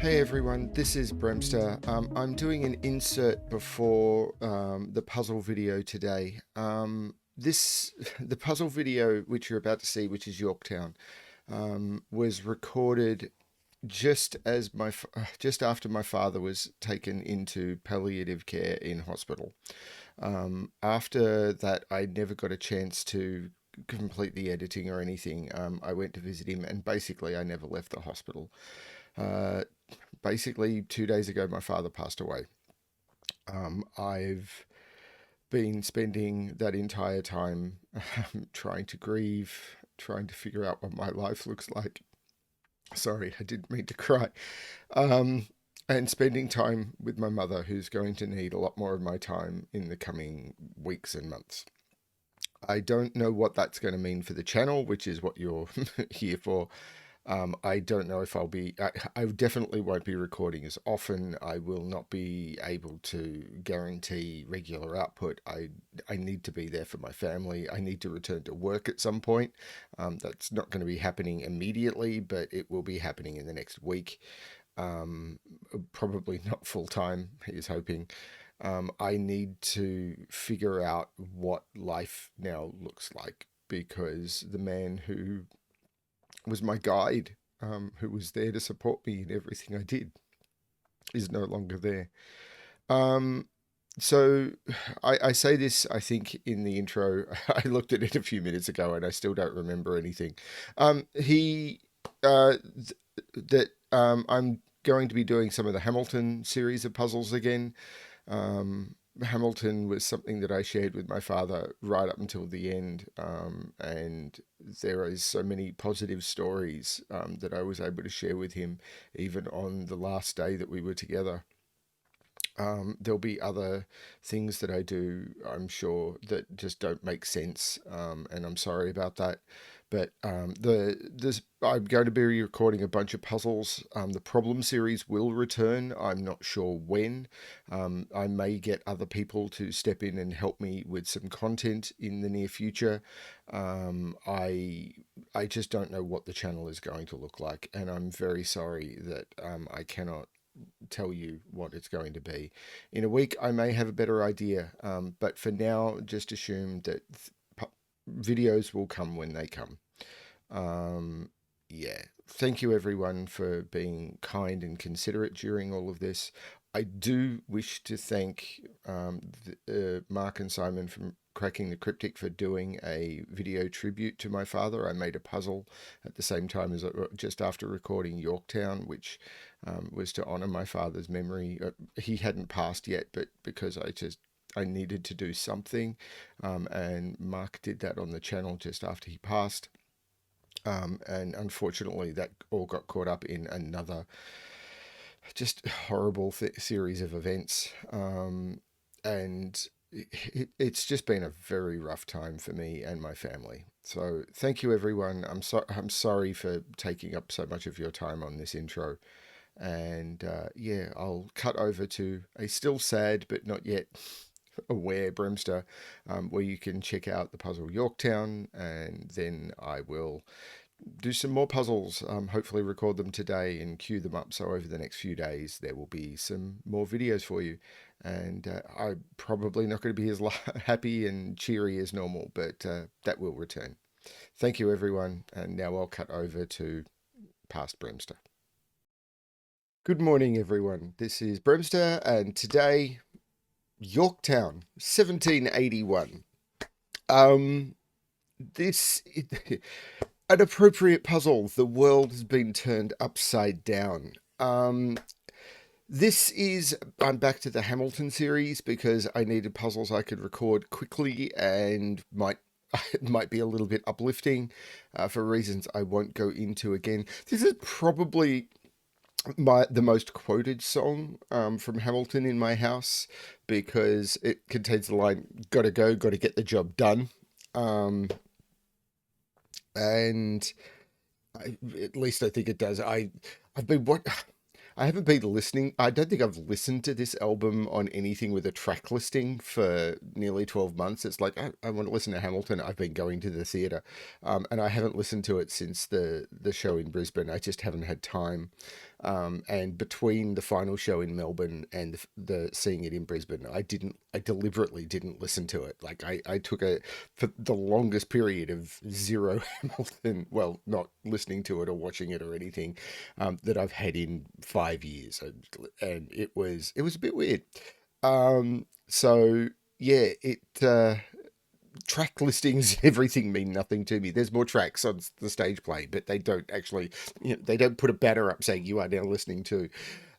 Hey everyone, this is Bremster. I'm doing an insert before the puzzle video today. The puzzle video which you're about to see, which is Yorktown, was recorded just after my father was taken into palliative care in hospital. After that, I never got a chance to complete the editing or anything. I went to visit him, and basically, I never left the hospital. Uh, Basically, 2 days ago, my father passed away. I've been spending that entire time trying to grieve, trying to figure out what my life looks like. Sorry, I didn't mean to cry. Um, and spending time with my mother, who's going to need a lot more of my time in the coming weeks and months. I don't know what that's going to mean for the channel, which is what you're here for. I don't know if I definitely won't be recording as often. I will not be able to guarantee regular output. I need to be there for my family. I need to return to work at some point. That's not going to be happening immediately, but it will be happening in the next week. Um, Probably not full time, he is hoping. I need to figure out what life now looks like because the man who was my guide, who was there to support me in everything I did, is no longer there. Um, so I say this, I think, in the intro. I looked at it a few minutes ago and I still don't remember anything. He that I'm going to be doing some of the Hamilton series of puzzles again. Hamilton was something that I shared with my father right up until the end, and there is so many positive stories that I was able to share with him, even on the last day that we were together. There'll be other things that I do, I'm sure, that just don't make sense, and I'm sorry about that. But I'm going to be recording a bunch of puzzles. The problem series will return. I'm not sure when. I may get other people to step in and help me with some content in the near future. I just don't know what the channel is going to look like, and I'm very sorry that I cannot tell you what it's going to be. In a week, I may have a better idea, but for now, just assume that videos will come when they come. Um, yeah, thank you everyone for being kind and considerate during all of this. I do wish to thank Mark and Simon from Cracking the Cryptic for doing a video tribute to my father. I made a puzzle at the same time as just after recording Yorktown, which was to honor my father's memory. He hadn't passed yet, but because I needed to do something, and Mark did that on the channel just after he passed. And unfortunately, that all got caught up in another just horrible series of events. And it's just been a very rough time for me and my family. So thank you, everyone. I'm sorry for taking up so much of your time on this intro. And yeah, I'll cut over to a still sad but not yet aware Bremster, where you can check out the puzzle Yorktown, and then I will do some more puzzles, hopefully record them today and queue them up, so over the next few days there will be some more videos for you. And I'm probably not going to be as happy and cheery as normal, but that will return. Thank you everyone, and now I'll cut over to past Bremster. Good morning everyone, this is Bremster, and today Yorktown 1781. This an appropriate puzzle. The world has been turned upside down. This is, I'm back to the Hamilton series because I needed puzzles I could record quickly and it might be a little bit uplifting for reasons I won't go into again. This is probably the most quoted song from Hamilton in my house because it contains the line "Gotta go, gotta get the job done," and at least I think it does. I've been what I haven't been listening. I don't think I've listened to this album on anything with a track listing for nearly 12 months. It's like I want to listen to Hamilton. I've been going to the theatre, and I haven't listened to it since the show in Brisbane. I just haven't had time. And between the final show in Melbourne and the seeing it in Brisbane, I deliberately didn't listen to it. Like I took for the longest period of zero Hamilton, well, not listening to it or watching it or anything, that I've had in 5 years. And it was a bit weird. So yeah, track listings and everything mean nothing to me. There's more tracks on the stage play, but they don't actually, they don't put a banner up saying you are now listening to.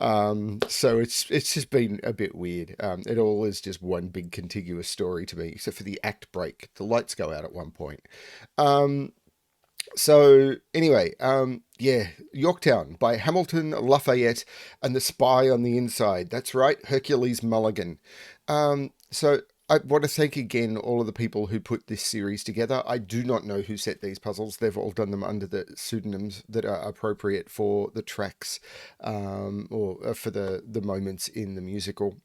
So it's just been a bit weird. It all is just one big contiguous story to me, except for the act break. The lights go out at one point. So anyway, yeah, Yorktown by Hamilton, Lafayette, and The Spy on the Inside. That's right, Hercules Mulligan. So I want to thank again all of the people who put this series together. I do not know who set these puzzles. They've all done them under the pseudonyms that are appropriate for the tracks, or for the moments in the musical.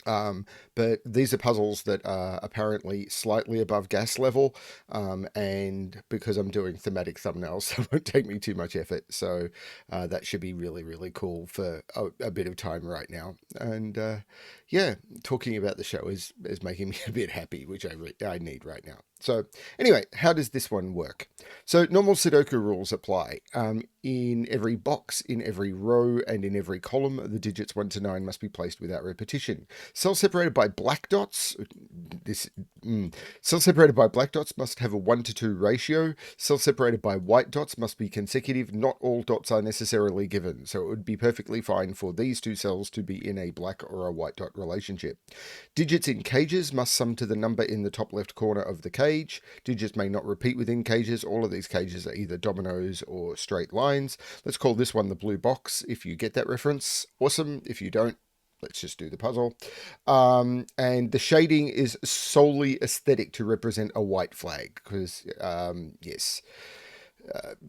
But these are puzzles that are apparently slightly above gas level, and because I'm doing thematic thumbnails, it won't take me too much effort. So that should be really, really cool for a bit of time right now. And yeah, talking about the show is making me a bit happy, which I need right now. So anyway, how does this one work? So normal Sudoku rules apply. In every box, in every row, and in every column, the digits 1 to 9 must be placed without repetition. Cells separated by black dots. Cells separated by black dots must have a 1 to 2 ratio. Cells separated by white dots must be consecutive. Not all dots are necessarily given, so it would be perfectly fine for these two cells to be in a black or a white dot relationship. Digits in cages must sum to the number in the top left corner of the cage. Digits may not repeat within cages. All of these cages are either dominoes or straight lines. Let's call this one the blue box if you get that reference. Awesome. If you don't, let's just do the puzzle. And the shading is solely aesthetic to represent a white flag because, yes,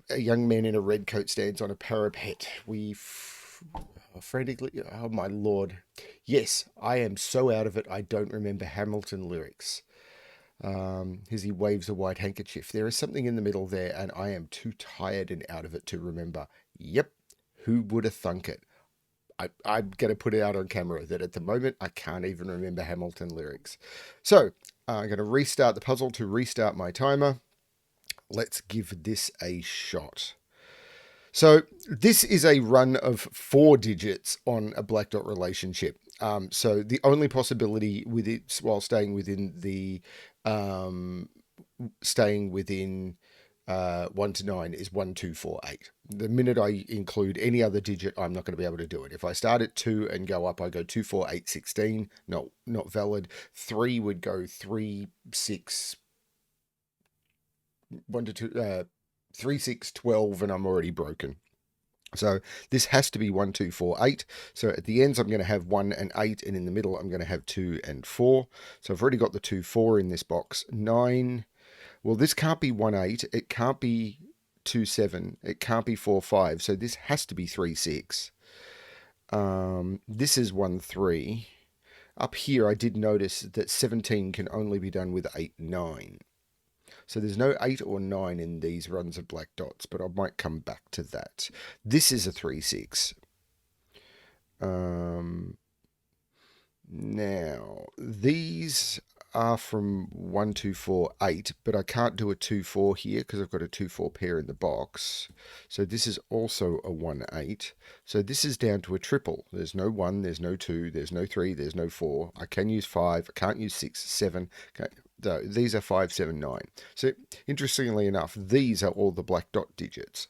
a young man in a red coat stands on a parapet. Frantically, oh my lord. Yes, I am so out of it, I don't remember Hamilton lyrics. As he waves a white handkerchief. There is something in the middle there, and I am too tired and out of it to remember. Yep, who would have thunk it? I'm going to put it out on camera that at the moment I can't even remember Hamilton lyrics. So I'm going to restart the puzzle to restart my timer. Let's give this a shot. So this is a run of 4 digits on a black dot relationship. So the only possibility with it, while staying within 1 to 9, is 1, 2, 4, 8. The minute I include any other digit, I'm not going to be able to do it. If I start at 2 and go up, I go 2, 4, 8, 16. No, not valid. 3 would go 3, 6, 1 to 2, 3, 6, 12, and I'm already broken. So this has to be 1, 2, 4, 8. So at the ends, I'm going to have 1 and 8, and in the middle, I'm going to have 2 and 4. So I've already got the 2, 4 in this box. 9. Well, this can't be 1, 8. It can't be 2, 7. It can't be 4, 5. So this has to be 3, 6. This is 1, 3. Up here, I did notice that 17 can only be done with 8, 9. So there's no 8 or 9 in these runs of black dots, but I might come back to that. This is a 3, 6. Now, these are from 1, 2, 4, 8, but I can't do a 2, 4 here because I've got a 2, 4 pair in the box. So this is also a 1, 8. So this is down to a triple. There's no 1, there's no 2, there's no 3, there's no 4. I can use 5, I can't use 6, 7. Okay. These are 5, 7, 9. So interestingly enough, these are all the black dot digits.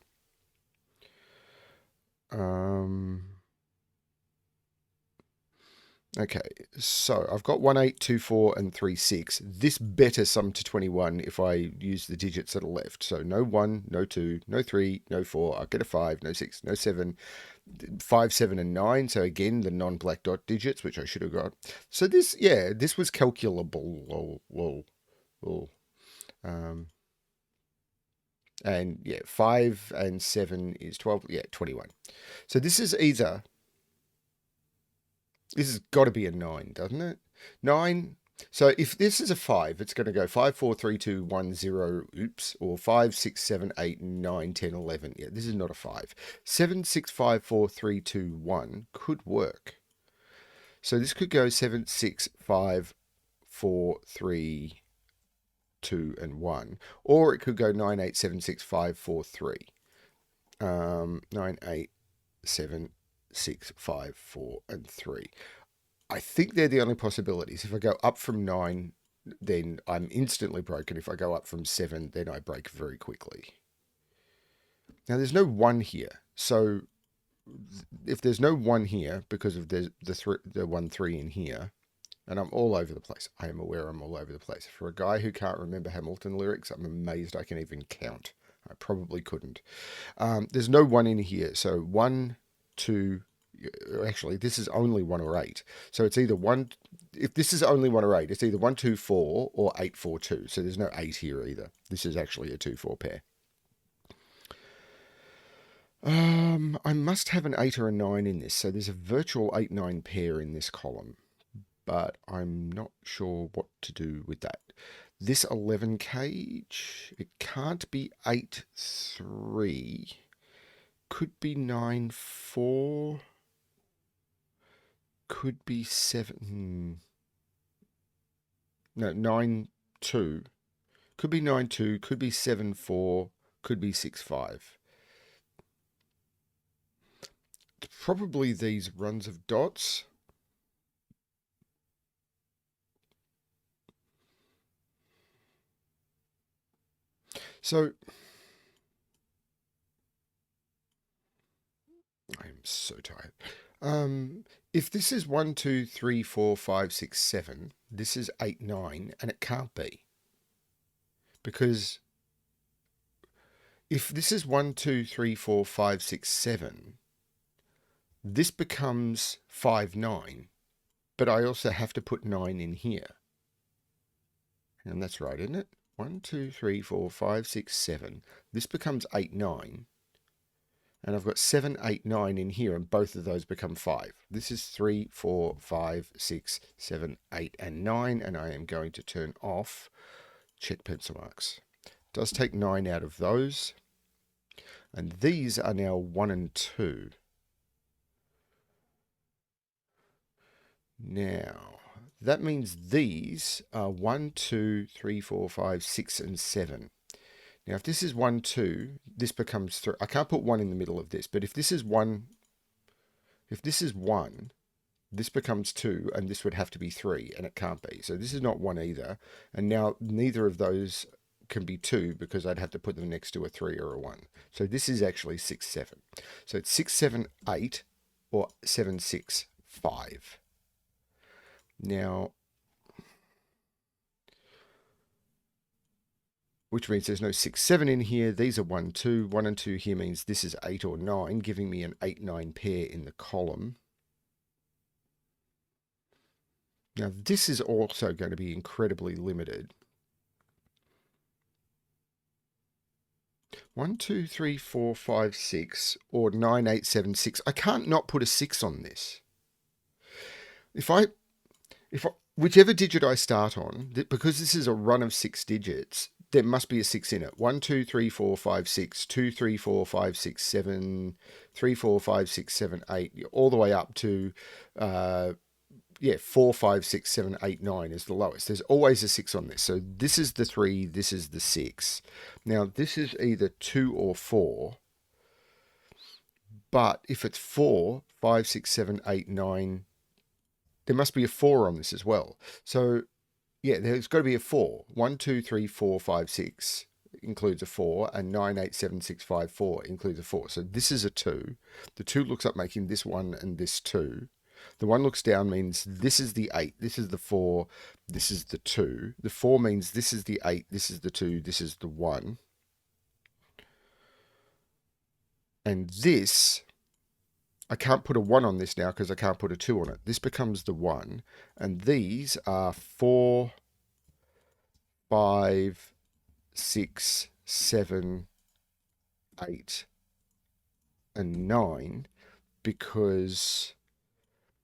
Okay, so I've got 1, 8, 2, 4, and 3, 6. This better sum to 21 if I use the digits that are left. So no 1, no 2, no 3, no 4. I'll get a 5, no 6, no 7. 5, 7, and 9. So again, the non-black dot digits, which I should have got. So this, yeah, this was calculable. And yeah, 5 and 7 is 12. Yeah, 21. So this is either... This has got to be a 9, doesn't it? 9, So if this is a 5, it's going to go 5, 4, 3, 2, 1, 0, oops, or 5, 6, 7, 8, 9, 10, 11. Yeah, this is not a 5. 7, 6, 5, 4, 3, 2, 1 could work. So this could go 7, 6, 5, 4, 3, 2, and 1. Or it could go 9, 8, 7, 6, 5, 4, 3. 9, 8, 7, 6, 5, 4, and 3. I think they're the only possibilities. If I go up from 9, then I'm instantly broken. If I go up from 7, then I break very quickly. Now, there's no 1 here. So if there's no 1 here, because of the 1, 3 in here, and I'm all over the place. I am aware I'm all over the place. For a guy who can't remember Hamilton lyrics, I'm amazed I can even count. I probably couldn't. There's no 1 in here. So 1, 2, actually, this is only 1 or 8. So it's either 1, if this is only 1 or 8, it's either 1, 2, 4 or 8, 4, 2. So there's no 8 here either. This is actually a 2, 4 pair. I must have an 8 or a 9 in this. So there's a virtual 8, 9 pair in this column, but I'm not sure what to do with that. This 11 cage, it can't be 8, 3. Could be 9, 4. Could be 7. No, 9, 2. Could be 9, 2. Could be 7, 4. Could be 6, 5. Probably these runs of dots. So I'm so tired. If this is 1, 2, 3, 4, 5, 6, 7, this is 8, 9, and it can't be. Because if this is 1, 2, 3, 4, 5, 6, 7, this becomes 5, 9, but I also have to put 9 in here. And that's right, isn't it? 1, 2, 3, 4, 5, 6, 7. This becomes 8, 9. And I've got 7, 8, 9 in here, and both of those become 5. This is 3, 4, 5, 6, 7, 8, and 9, and I am going to turn off check pencil marks. It does take 9 out of those. And these are now 1 and 2. Now, that means these are 1, 2, 3, 4, 5, 6, and 7. Now, if this is 1, 2, this becomes 3. I can't put 1 in the middle of this, but if this is 1, this becomes 2, and this would have to be 3, and it can't be. So this is not 1 either. And now neither of those can be 2 because I'd have to put them next to a 3 or a 1. So this is actually 6, 7. So it's 6, 7, 8, or 7, 6, 5. Now, which means there's no 6, 7 in here. These are 1, 2. 1 and 2 here means this is 8 or 9, giving me an 8, 9 pair in the column. Now, this is also going to be incredibly limited. 1, 2, 3, 4, 5, 6, or 9, 8, 7, 6. I can't not put a 6 on this. Whichever digit I start on, because this is a run of 6 digits, there must be a 6 in it. 1, 2, 3, 4, 5, 6, 2, 3, 4, 5, 6, 7, 3, 4, 5, 6, 7, 8, all the way up to 4, 5, 6, 7, 8, 9 is the lowest. There's always a 6 on this. So this is the 3, this is the 6. Now, this is either 2 or 4. But if it's 4, 5, 6, 7, 8, 9, there must be a 4 on this as well. So, yeah, there's got to be a 4. 1, 2, 3, 4, 5, 6 includes a 4, and 9, 8, 7, 6, 5, 4 includes a 4. So this is a 2. The 2 looks up making this 1 and this 2. The 1 looks down means this is the 8, this is the 4, this is the 2. The 4 means this is the 8, this is the 2, this is the 1. And this, I can't put a 1 on this now because I can't put a 2 on it. This becomes the 1. And these are 4, 5, 6, 7, 8, and 9 because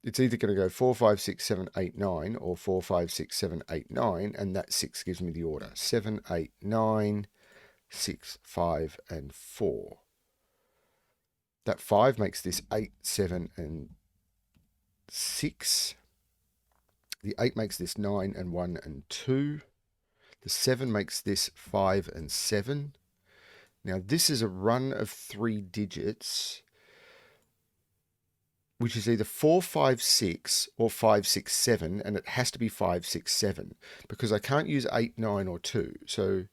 it's either going to go 4, 5, 6, 7, 8, 9 or 4, 5, 6, 7, 8, 9, and that 6 gives me the order. 7, 8, 9, 6, 5, and 4. That 5 makes this 8, 7, and 6. The 8 makes this 9 and 1 and 2. The 7 makes this 5 and 7. Now this is a run of 3 digits, which is either 4, 5, 6 or 5, 6, 7, and it has to be 5, 6, 7 because I can't use 8, 9, or 2. So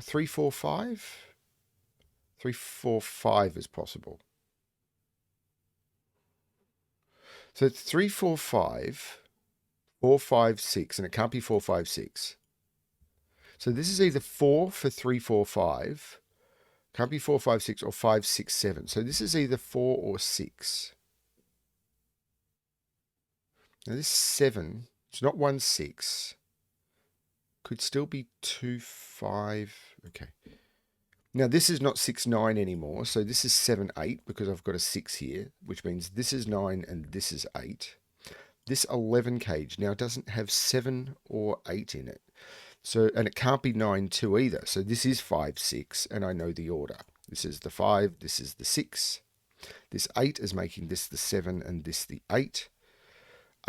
3, 4, 5? 3, 4, 5 is possible. So it's 3, 4, 5, 4, 5, 6, and it can't be 4, 5, 6. So this is either 4 for 3, 4, 5. Can't be 4, 5, 6 or 5, 6, 7. So this is either 4 or 6. Now this 7, it's not 1, 6. Could still be 2, 5. Okay. Now this is not 6, 9 anymore. So this is 7, 8 because I've got a 6 here, which means this is 9 and this is 8. This 11 cage now doesn't have 7 or 8 in it. So, and it can't be 9, 2 either. So this is 5, 6, and I know the order. This is the 5, this is the 6. This 8 is making this the 7 and this the 8.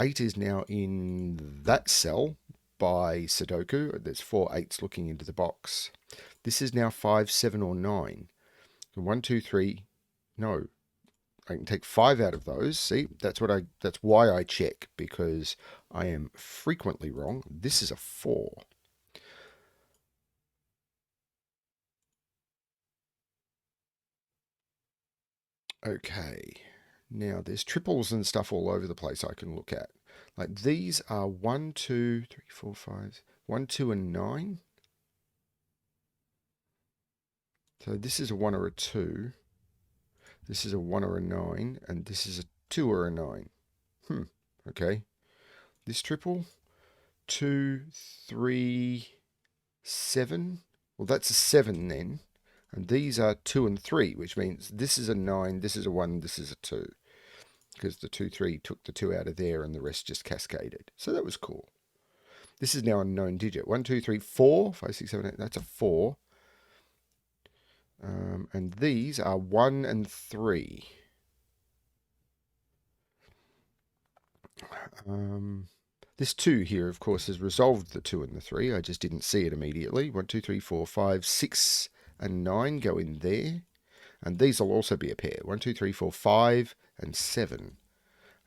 8 is now in that cell by Sudoku. There's 4 8s looking into the box. This is now 5, 7, or 9. 1, 2, 3. No. I can take 5 out of those. See, that's why I check, because I am frequently wrong. This is a 4. Okay, now there's triples and stuff all over the place I can look at. Like these are 1, 2, 3, 4, 5, 1, 2, and 9. So this is a 1 or a 2. This is a 1 or a 9, and this is a 2 or a 9. Okay. This triple, 2, 3, 7. Well, that's a 7 then. And these are 2 and 3, which means this is a 9, this is a 1, this is a 2. Because the 2, 3 took the 2 out of there and the rest just cascaded. So that was cool. This is now a known digit. 1, 2, 3, 4, 5, 6, 7, 8. That's a 4. And these are 1 and 3. This 2 here, of course, has resolved the 2 and the 3. I just didn't see it immediately. 1, 2, 3, 4, 5, 6, and 9 go in there. And these will also be a pair. 1, 2, 3, 4, 5, and 7.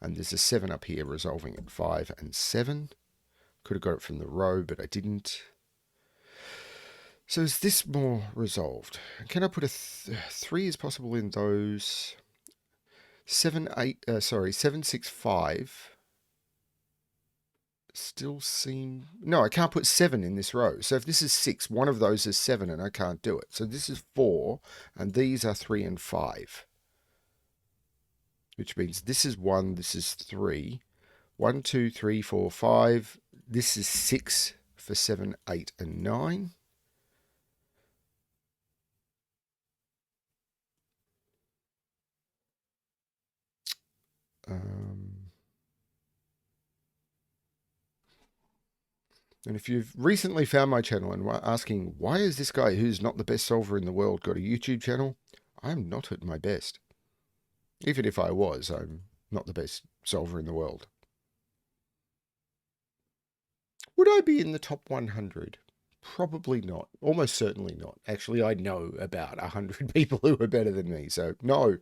And there's a 7 up here resolving at 5 and 7. Could have got it from the row, but I didn't. So is this more resolved? Can I put a 3 is possible in those? 7, 6, 5. Still seem... No, I can't put 7 in this row. So if this is 6, one of those is 7 and I can't do it. So this is 4 and these are 3 and 5. Which means this is 1, this is 3. 1, 2, 3, 4, 5. This is 6 for 7, 8, and 9. And if you've recently found my channel and are asking, why is this guy who's not the best solver in the world got a YouTube channel? I'm not at my best. Even if I was, I'm not the best solver in the world. Would I be in the top 100? Probably not. Almost certainly not. Actually, I know about 100 people who are better than me, so no.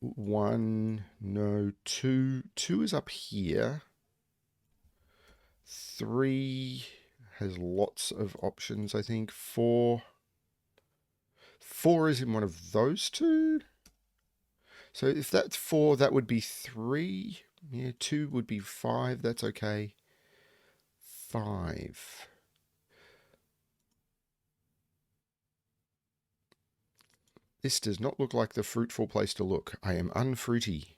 1, no, 2. 2 is up here. 3 has lots of options, I think. 4. 4 is in one of those two. So if that's 4, that would be 3. Yeah, 2 would be 5. That's okay. 5. This does not look like the fruitful place to look. I am unfruity.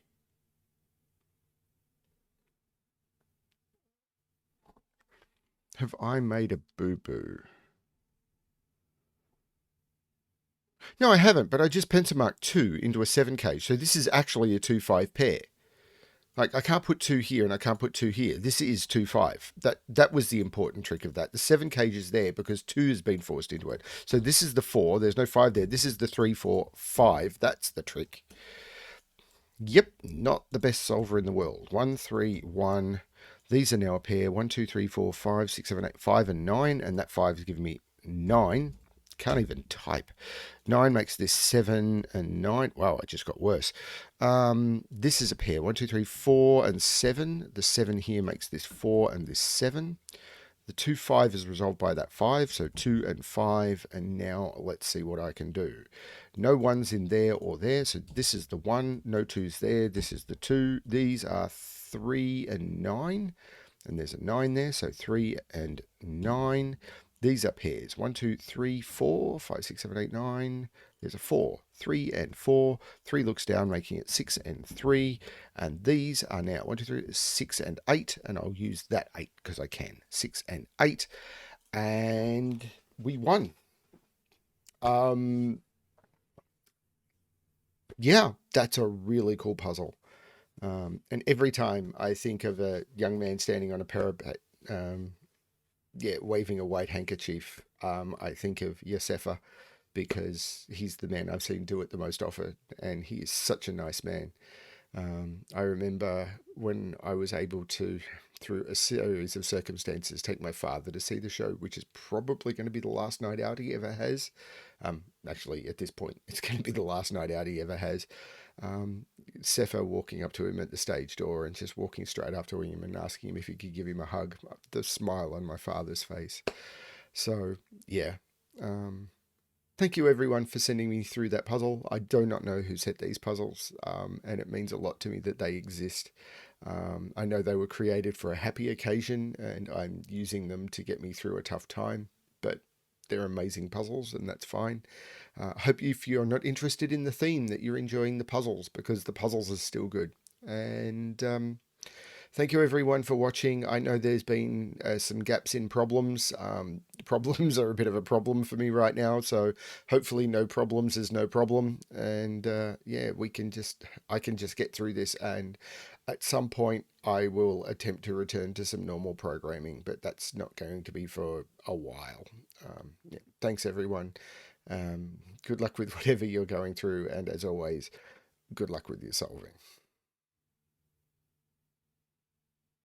Have I made a boo-boo? No, I haven't, but I just pencil marked 2 into a 7 cage. So this is actually a 2-5 pair. Like, I can't put 2 here and I can't put 2 here. This is 2, 5. That was the important trick of that. The 7 cage is there because 2 has been forced into it. So this is the 4. There's no 5 there. This is the 3, 4, 5. That's the trick. Yep, not the best solver in the world. 1, 3, 1. These are now a pair. 1, 2, 3, 4, 5, 6, 7, 8, 5, and 9. And that 5 is giving me 9. Can't even type. 9 makes this 7 and 9. Wow, it just got worse. This is a pair. 1, 2, 3, 4, and 7. The 7 here makes this 4 and this 7. The 2, 5 is resolved by that 5, so 2 and 5. And now let's see what I can do. No 1's in there or there, so this is the 1. No 2's there. This is the 2. These are 3 and 9. And there's a 9 there, so 3 and 9. These are pairs. 1, 2, 3, 4, 5, 6, 7, 8, 9. There's a 4. 3 and 4. 3 looks down, making it 6 and 3. And these are now 1, 2, 3, 6 and 8. And I'll use that 8 because I can. 6 and 8. And we won. Yeah, that's a really cool puzzle. And every time I think of a young man standing on a parapet, waving a white handkerchief, I think of Yosefa because he's the man I've seen do it the most often, and he is such a nice man. I remember when I was able to, through a series of circumstances, take my father to see the show, which is probably going to be the last night out he ever has. Actually, at this point, it's going to be the last night out he ever has. Sepho walking up to him at the stage door and just walking straight up to him and asking him if he could give him a hug. The smile on my father's face. So, yeah. Thank you everyone for sending me through that puzzle. I do not know who set these puzzles, and it means a lot to me that they exist. I know they were created for a happy occasion, and I'm using them to get me through a tough time, but they're amazing puzzles, and that's fine. Hope if you're not interested in the theme that you're enjoying the puzzles, because the puzzles are still good. And thank you everyone for watching. I know there's been some gaps in problems. Problems are a bit of a problem for me right now, so hopefully no problems is no problem. And I can just get through this, and at some point I will attempt to return to some normal programming, but that's not going to be for a while. Thanks everyone. Good luck with whatever you're going through, and as always, good luck with your solving.